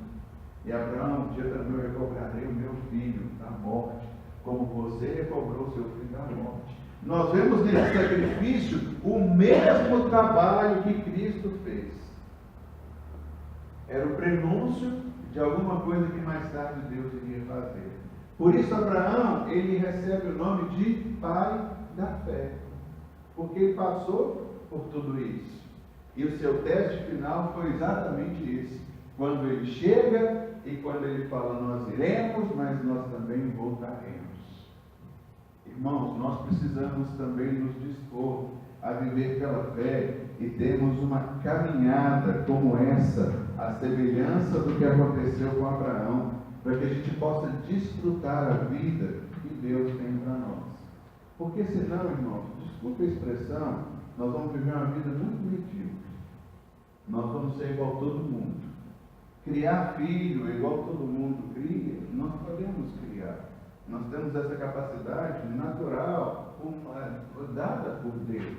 E Abraão, um dia também eu recobrarei o meu filho da morte, como você recobrou o seu filho da morte. Nós vemos nesse sacrifício o mesmo trabalho que Cristo fez. Era o prenúncio de alguma coisa que mais tarde Deus iria fazer. Por isso Abraão, ele recebe o nome de pai da fé, porque ele passou por tudo isso. E o seu teste final foi exatamente esse. Quando ele chega e quando ele fala: nós iremos, mas nós também voltaremos. Irmãos, nós precisamos também nos dispor a viver pela fé e termos uma caminhada como essa, a semelhança do que aconteceu com Abraão, para que a gente possa desfrutar a vida que Deus tem para nós. Porque senão, irmãos, desculpe a expressão, nós vamos viver uma vida muito medíocre. Nós vamos ser igual a todo mundo. Criar filho igual todo mundo cria, nós podemos criar. Nós temos essa capacidade natural, dada por Deus.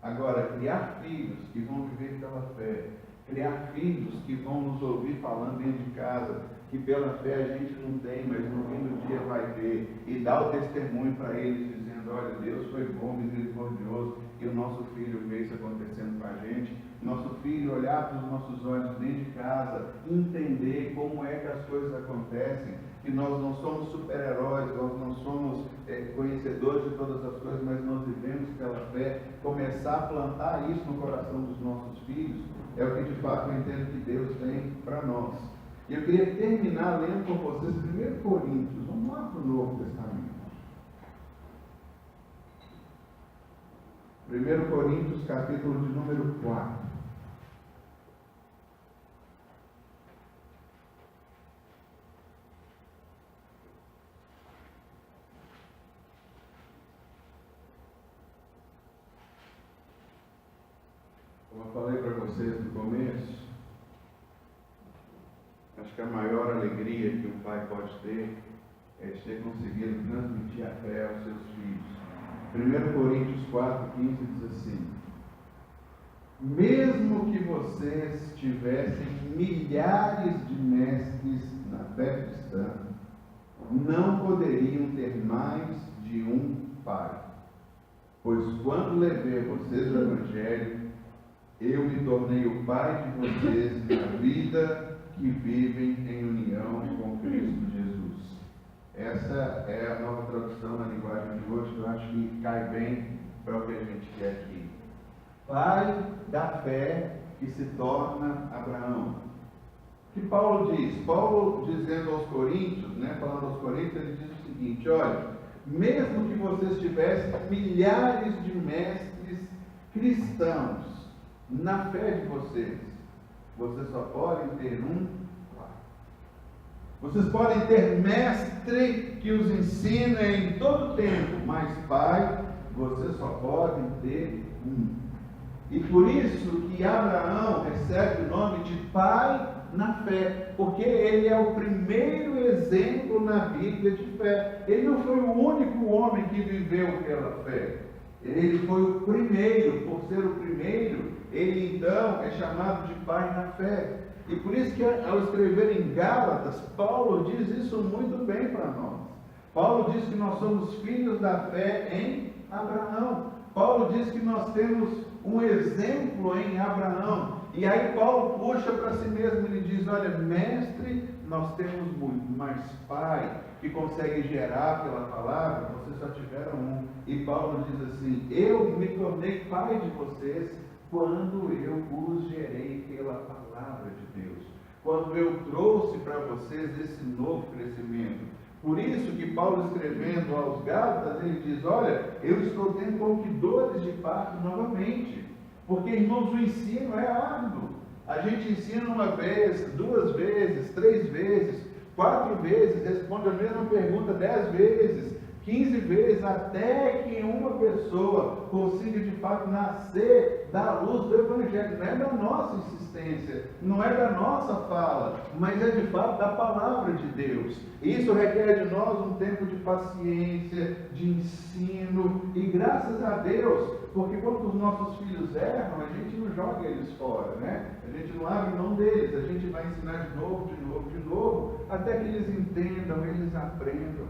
Agora, criar filhos que vão viver pela fé, criar filhos que vão nos ouvir falando dentro de casa, que pela fé a gente não tem, mas no fim do dia vai ter, e dar o testemunho para eles, dizendo: olha, Deus foi bom, misericordioso, e o nosso filho vê isso acontecendo com a gente. Nosso filho olhar para os nossos olhos dentro de casa, entender como é que as coisas acontecem, que nós não somos super-heróis, nós não somos conhecedores de todas as coisas, mas nós vivemos pela fé, começar a plantar isso no coração dos nossos filhos, é o que de fato eu entendo que Deus tem para nós. E eu queria terminar lendo com vocês 1 Coríntios, vamos lá para o Novo Testamento. 1 Coríntios, capítulo de número 4. Como eu falei para vocês no começo, acho que a maior alegria que um pai pode ter é de ter conseguido transmitir a fé aos seus filhos. 1 Coríntios 4,15 diz assim: mesmo que vocês tivessem milhares de mestres na fé cristã, não poderiam ter mais de um pai. Pois quando levei a vocês o Evangelho, eu me tornei o pai de vocês na vida que vivem em união com Cristo Jesus. Essa é a nova tradução na linguagem de hoje, que eu acho que cai bem para o que a gente quer aqui. Pai da fé que se torna Abraão. O que Paulo diz? Paulo, dizendo aos Coríntios, falando aos Coríntios, ele diz o seguinte: olha, mesmo que vocês tivessem milhares de mestres cristãos na fé de vocês só podem ter um pai. Vocês podem ter mestre que os ensina em todo tempo, mas pai, vocês só podem ter um. E por isso que Abraão recebe o nome de pai na fé, porque ele é o primeiro exemplo na Bíblia de fé. Ele não foi o único homem que viveu pela fé. Ele foi o primeiro. Por ser o primeiro, ele então é chamado de pai na fé. E por isso que ao escrever em Gálatas, Paulo diz isso muito bem para nós. Paulo diz que nós somos filhos da fé em Abraão. Paulo diz que nós temos um exemplo em Abraão. E aí Paulo puxa para si mesmo, ele diz, olha, mestre, nós temos muito, mas pai, que consegue gerar pela palavra, vocês só tiveram um. E Paulo diz assim, eu me tornei pai de vocês quando eu os gerei pela palavra de Deus. Quando eu trouxe para vocês esse novo crescimento. Por isso que Paulo, escrevendo aos Gálatas, ele diz, olha, eu estou tendo como que dores de parto novamente. Porque, irmãos, o ensino é árduo. A gente ensina uma vez, 2 vezes, 3 vezes, 4 vezes, responde a mesma pergunta 10 vezes, 15 vezes, até que uma pessoa consiga de fato nascer da luz do Evangelho. Não é da nossa insistência, não é da nossa fala, mas é de fato da palavra de Deus. Isso requer de nós um tempo de paciência, de ensino, e graças a Deus, porque quando os nossos filhos erram, a gente não joga eles fora, né? A gente não abre mão deles, a gente vai ensinar de novo, até que eles entendam, eles aprendam.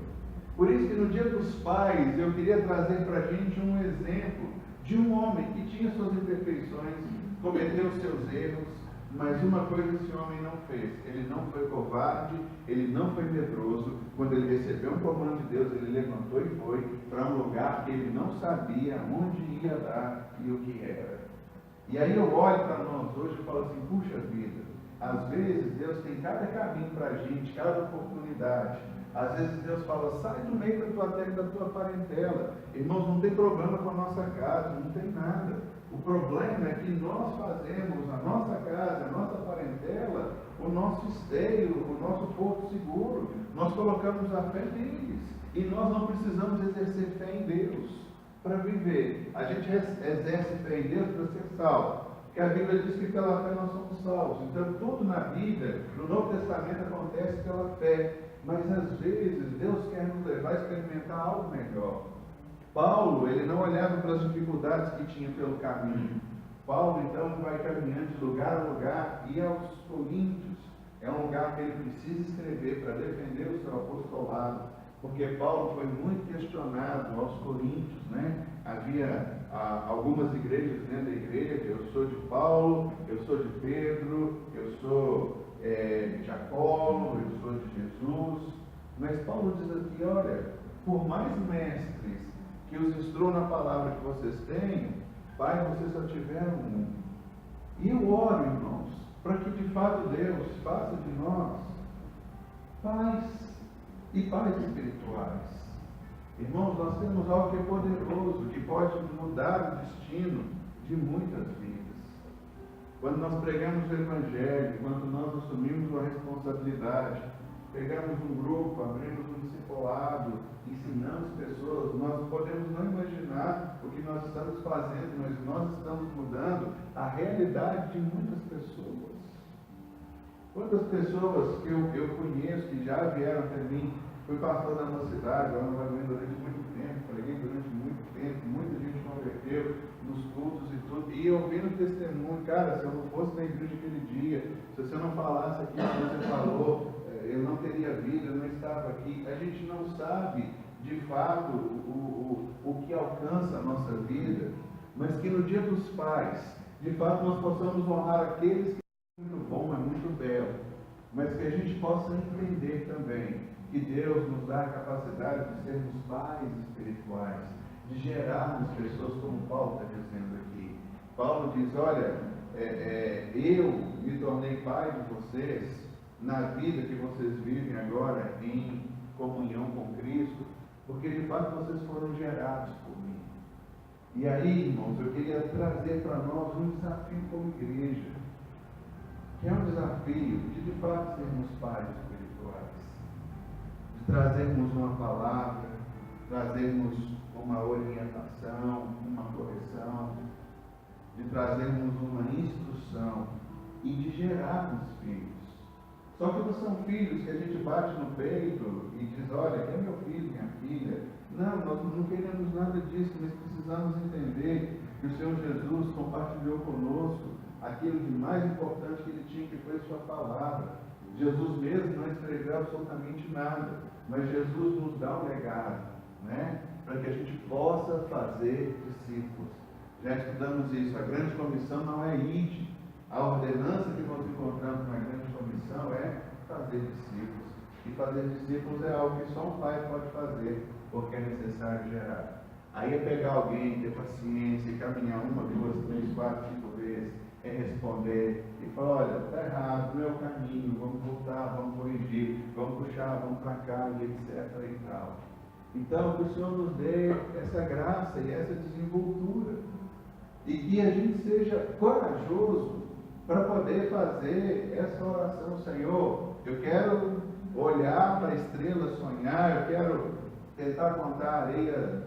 Por isso que no Dia dos Pais, eu queria trazer para a gente um exemplo de um homem que tinha suas imperfeições, cometeu seus erros, mas uma coisa esse homem não fez. Ele não foi covarde, ele não foi medroso. Quando ele recebeu um comando de Deus, ele levantou e foi para um lugar que ele não sabia onde ia dar e o que era. E aí eu olho para nós hoje e falo assim, puxa vida, às vezes Deus tem cada caminho para a gente, cada oportunidade. Às vezes Deus fala, sai do meio da tua terra e da tua parentela. Irmãos, não tem problema com a nossa casa, não tem nada. O problema é que nós fazemos a nossa casa, a nossa parentela, o nosso esteio, o nosso porto seguro. Nós colocamos a fé neles. E nós não precisamos exercer fé em Deus para viver. A gente exerce fé em Deus para ser salvo. Porque a Bíblia diz que pela fé nós somos salvos. Então tudo na Bíblia, no Novo Testamento, acontece pela fé. Mas às vezes Deus quer nos levar a experimentar algo melhor. Paulo, ele não olhava para as dificuldades que tinha pelo caminho. Paulo, então, vai caminhando de lugar a lugar, e aos Coríntios é um lugar que ele precisa escrever para defender o seu apostolado, porque Paulo foi muito questionado aos Coríntios, né? Havia algumas igrejas dentro da igreja, eu sou de Paulo, eu sou de Pedro, eu sou de Apolo, eu sou de Jesus. Mas Paulo diz aqui, olha, por mais mestres que os instruam na palavra que vocês têm, Pai, vocês só tiveram um. E eu oro, irmãos, para que de fato Deus faça de nós pais e pais espirituais. Irmãos, nós temos algo que é poderoso, que pode mudar o destino de muitas vidas. Quando nós pregamos o Evangelho, quando nós assumimos a responsabilidade, pegamos um grupo, abrimos um discipulado, ensinamos pessoas, nós podemos não imaginar o que nós estamos fazendo, mas nós estamos mudando a realidade de muitas pessoas. Quantas pessoas que eu conheço, que já vieram até mim, fui pastor da nossa cidade, agora não vai ver durante muito tempo, preguei durante muito tempo, muita gente converteu nos cultos e tudo, e ouvindo testemunho, cara, se eu não fosse na igreja aquele dia, se você não falasse aquilo que você falou, eu não teria vida, eu não estava aqui. A gente não sabe, de fato, o que alcança a nossa vida, mas que no Dia dos Pais, de fato, nós possamos honrar aqueles que é muito bom, é muito belo, mas que a gente possa entender também que Deus nos dá a capacidade de sermos pais espirituais, de gerarmos pessoas como Paulo está dizendo aqui. Paulo diz, olha, eu me tornei pai de vocês na vida que vocês vivem agora em comunhão com Cristo, porque de fato vocês foram gerados por mim. E aí, irmãos, eu queria trazer para nós um desafio como igreja, que é um desafio de fato sermos pais espirituais, de trazermos uma palavra, trazermos uma orientação, uma correção, de trazermos uma instrução e de gerarmos filhos. Só que não são filhos que a gente bate no peito e diz, olha, aqui é meu filho, minha filha. Não, nós não queremos nada disso, mas precisamos entender que o Senhor Jesus compartilhou conosco aquilo de mais importante que ele tinha, que foi a sua palavra. Jesus mesmo não escreveu absolutamente nada, mas Jesus nos dá um legado, né? Para que a gente possa fazer discípulos. Já estudamos isso, a grande comissão não é ide. A ordenança que nós encontramos na grande comissão é fazer discípulos. E fazer discípulos é algo que só um pai pode fazer, porque é necessário gerar. Aí é pegar alguém, ter paciência, caminhar 1, 2, 3, 4, 5 vezes, é responder e falar, olha, está errado, não é o caminho, vamos voltar, vamos corrigir, vamos puxar, vamos para cá, e etc. e tal. Então, que o Senhor nos dê essa graça e essa desenvoltura. E que a gente seja corajoso para poder fazer essa oração. Senhor, eu quero olhar para a estrela, sonhar, eu quero tentar contar a areia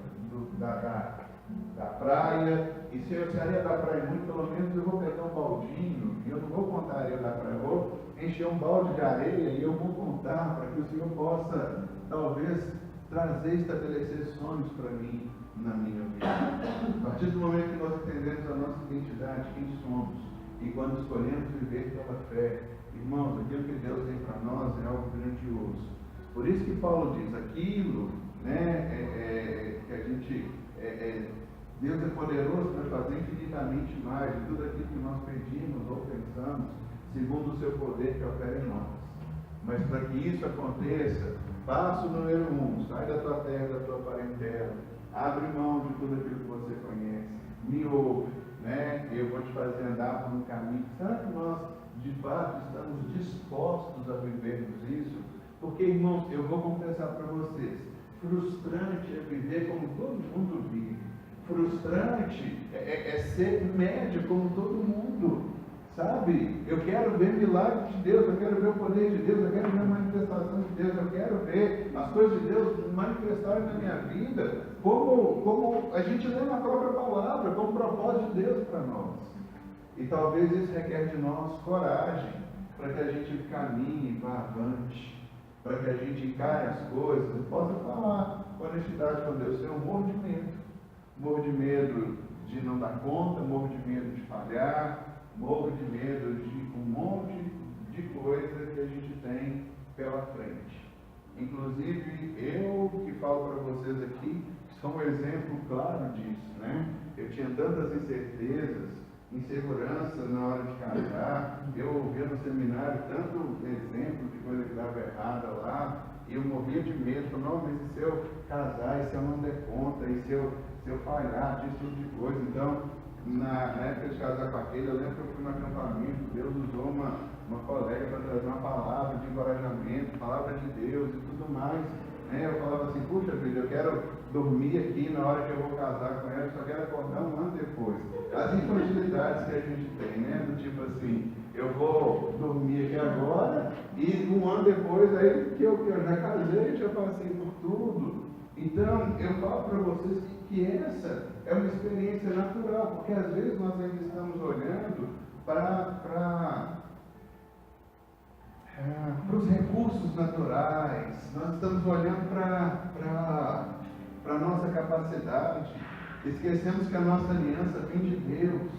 da praia, e se a areia da praia é muito, pelo menos eu vou pegar um baldinho, e eu não vou contar a areia da praia, eu vou encher um balde de areia e eu vou contar para que o Senhor possa, talvez, trazer, estabelecer sonhos para mim na minha vida. A partir do momento que nós entendemos a nossa identidade, quem somos, e quando escolhemos viver pela fé, irmãos, aquilo que Deus tem para nós é algo grandioso. Por isso que Paulo diz, aquilo, né, que a gente, Deus é poderoso para fazer infinitamente mais de tudo aquilo que nós pedimos ou pensamos, segundo o seu poder que opera em nós. Mas para que isso aconteça, passo número 1, sai da tua terra, da tua parentela, abre mão de tudo aquilo que você conhece, me ouve, né? Eu vou te fazer andar por um caminho. Será que nós, de fato, estamos dispostos a vivermos isso? Porque, irmãos, eu vou confessar para vocês, frustrante é viver como todo mundo vive. Frustrante é ser médio como todo mundo, sabe? Eu quero ver milagres de Deus, eu quero ver o poder de Deus, eu quero ver a manifestação de Deus, eu quero ver as coisas de Deus manifestarem na minha vida, como a gente lê na própria palavra, como propósito de Deus para nós. E talvez isso requer de nós coragem, para que a gente caminhe para avante, para que a gente encare as coisas e possa falar com honestidade com Deus. Eu morro de medo. Morro de medo de não dar conta, morro de medo de falhar, morro de medo de um monte de coisa que a gente tem pela frente. Inclusive, eu que falo para vocês aqui, sou um exemplo claro disso, né? Eu tinha tantas incertezas, insegurança na hora de casar, eu ouvia no seminário tanto exemplo de coisa que dava errada lá, e eu morria de medo, não, mas e se eu casar, e se eu não der conta, e se eu falhar, disso tipo de coisa. Então, na época de casar com aquele, eu lembro que eu fui no acampamento, Deus usou uma colega para trazer uma palavra de encorajamento, palavra de Deus e tudo mais. Eu falava assim, puxa vida, eu quero dormir aqui na hora que eu vou casar com ela, só quero acordar um ano depois. As infantilidades que a gente tem, né? Do tipo assim, eu vou dormir aqui agora e um ano depois, aí que eu já casei, já passei por tudo. Então, eu falo para vocês que essa é uma experiência natural, porque às vezes nós ainda estamos olhando para os recursos naturais, nós estamos olhando para a nossa capacidade, esquecemos que a nossa aliança vem de Deus,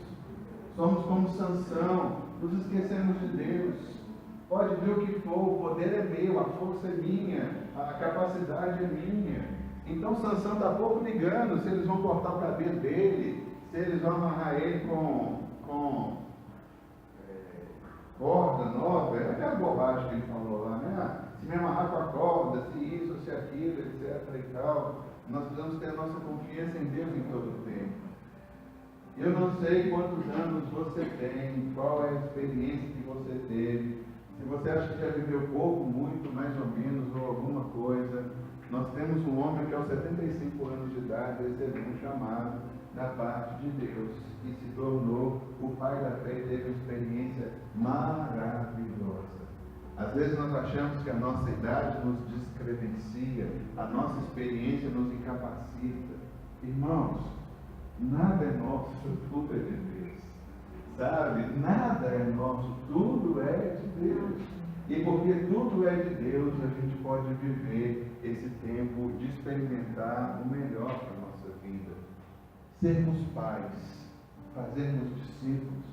somos como Sansão, nos esquecemos de Deus. Pode vir o que for, o poder é meu, a força é minha, a capacidade é minha. Então Sansão está pouco ligando se eles vão cortar o cabelo dele, se eles vão amarrar ele com corda nova, é aquela bobagem que ele falou lá, né? Se me amarrar com a corda, se isso, se aquilo, etc. e tal. Nós precisamos ter a nossa confiança em Deus em todo o tempo. Eu não sei quantos anos você tem, qual é a experiência que você teve. Se você acha que já viveu pouco, muito, mais ou menos, ou alguma coisa, nós temos um homem que aos 75 anos de idade recebeu um chamado da parte de Deus e se tornou o pai da fé e teve uma experiência maravilhosa. Às vezes nós achamos que a nossa idade nos descredencia, a nossa experiência nos incapacita. Irmãos, nada é nosso, tudo é de Deus. Sabe? Nada é nosso, tudo é de Deus. E porque tudo é de Deus, a gente pode viver esse tempo de experimentar o melhor para a nossa vida. Sermos pais, fazermos discípulos,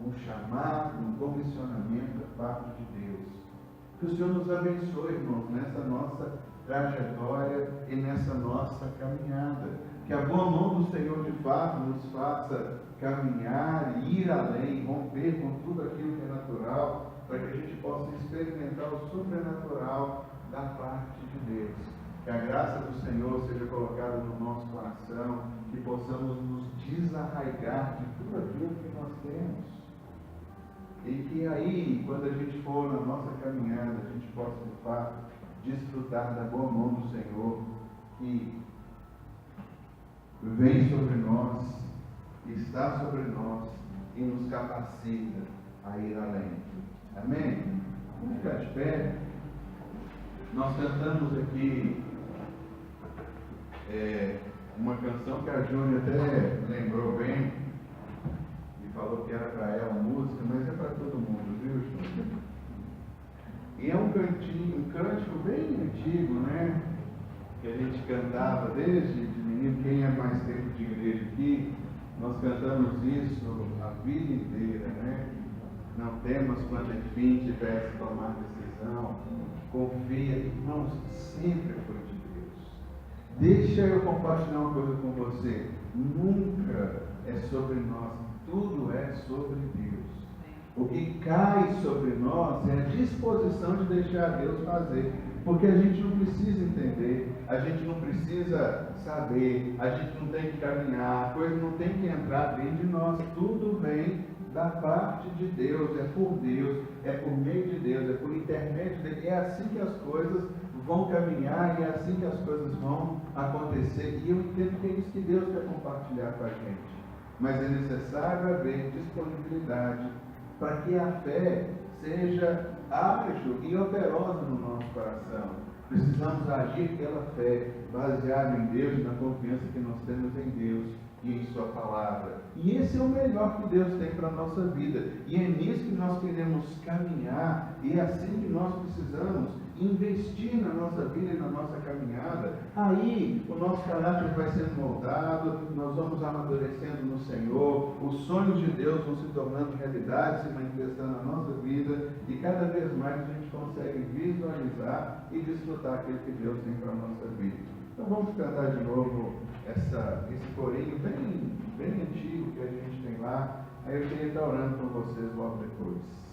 um chamado, um comissionamento da parte de Deus. Que o Senhor nos abençoe, irmãos, nessa nossa trajetória e nessa nossa caminhada. Que a boa mão do Senhor, de fato, nos faça caminhar e ir além, romper com tudo aquilo que é natural, para que a gente possa experimentar o sobrenatural da parte de Deus. Que a graça do Senhor seja colocada no nosso coração, que possamos nos desarraigar de tudo aquilo que nós temos. E que aí, quando a gente for na nossa caminhada, a gente possa, de fato, desfrutar da boa mão do Senhor, que vem sobre nós, está sobre nós e nos capacita a ir além. Amém? Vamos ficar de pé. Nós cantamos aqui uma canção que a Júlia até lembrou bem e falou que era para ela a música, mas é para todo mundo, viu, Júlia? E é um cântico bem antigo, né? Que a gente cantava desde menino. Quem é mais tempo de igreja aqui, nós cantamos isso a vida inteira, né? Não temas quando enfim tiver que tomar decisão. Confia, irmãos, sempre foi de Deus. Deixa eu compartilhar uma coisa com você. Nunca é sobre nós, tudo é sobre Deus. O que cai sobre nós é a disposição de deixar Deus fazer. Porque a gente não precisa entender, a gente não precisa saber, a gente não tem que caminhar, a coisa não tem que entrar dentro de nós. Tudo vem da parte de Deus, é por Deus, é por meio de Deus, é por intermédio dele. É assim que as coisas vão caminhar e é assim que as coisas vão acontecer. E eu entendo que é isso que Deus quer compartilhar com a gente. Mas é necessário haver disponibilidade para que a fé seja ágil e operosa no nosso coração. Precisamos agir pela fé, baseado em Deus e na confiança que nós temos em Deus e em Sua palavra. E esse é o melhor que Deus tem para a nossa vida. E é nisso que nós queremos caminhar, e é assim que nós precisamos investir na nossa vida e na nossa caminhada. Aí o nosso caráter vai sendo moldado, nós vamos amadurecendo no Senhor, os sonhos de Deus vão se tornando realidade, se manifestando na nossa vida, e cada vez mais a gente consegue visualizar e desfrutar aquilo que Deus tem para a nossa vida. Então vamos cantar de novo esse corinho bem antigo que a gente tem lá. Aí eu queria estar orando com vocês logo depois.